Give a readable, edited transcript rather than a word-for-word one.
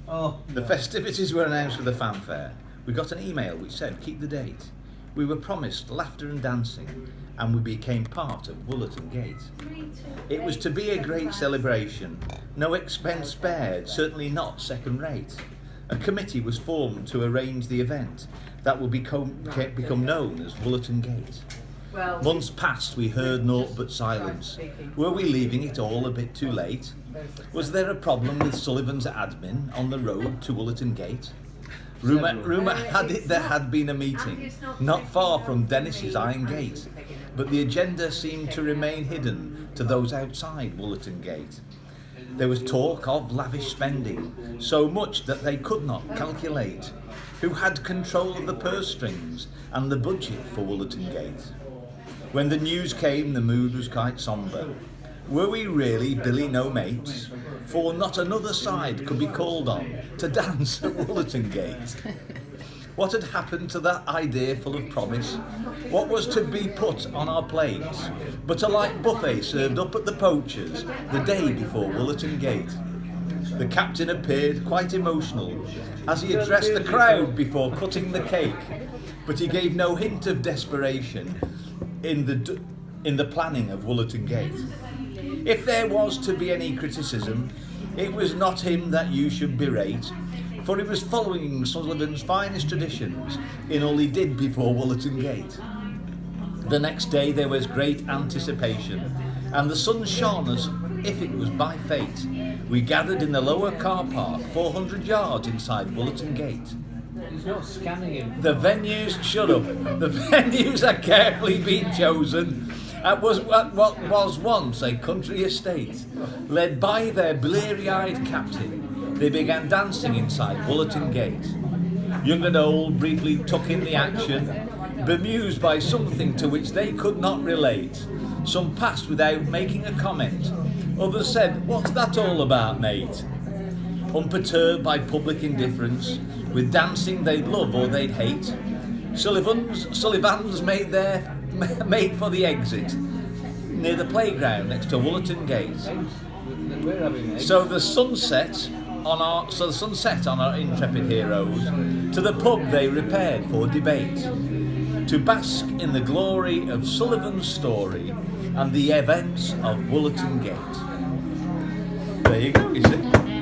Oh, The festivities were announced with a fanfare. We got an email which said, keep the date. We were promised laughter and dancing, and we became part of Wollaton Gate. It was to be a great celebration, no expense spared, certainly not second rate. A committee was formed to arrange the event that will become known as Wollaton Gate. Months passed, we heard naught but silence. Were we leaving it all a bit too late? Was there a problem with Sullivan's admin on the road to Wollaton Gate? Rumour had it there had been a meeting, not far from Dennis's Iron Gate, but the agenda seemed to remain hidden to those outside Wollaton Gate. There was talk of lavish spending, so much that they could not calculate. Who had control of the purse strings and the budget for Wollaton Gate? When the news came, the mood was quite sombre. Were we really Billy No Mates? For not another side could be called on to dance at Wollaton Gate. What had happened to that idea full of promise? What was to be put on our plates but a light buffet served up at the Poacher's the day before Wollaton Gate? The captain appeared quite emotional as he addressed the crowd before cutting the cake, but he gave no hint of desperation in the planning of Wollaton Gate. If there was to be any criticism, it was not him that you should berate, for he was following Sullivan's finest traditions in all he did before Wollaton Gate. The next day there was great anticipation, and the sun shone as if it was by fate. We gathered in the lower car park, 400 yards inside Wollaton Gate. he's not scanning him. The venues, shut up, the venues are carefully being chosen at what was once a country estate. Led by their bleary-eyed captain, they began dancing inside Wollaton Gate. Young and old briefly took in the action, bemused by something to which they could not relate. Some passed without making a comment. Others said, "What's that all about, mate?" Unperturbed by public indifference, with dancing they'd love or they'd hate, Sullivans made for the exit near the playground next to Wollaton Gate. We're having eggs. So the sun set on our intrepid heroes. To the pub they repaired for debate, to bask in the glory of Sullivan's story and the events of Wollaton Gate. There you go, you see.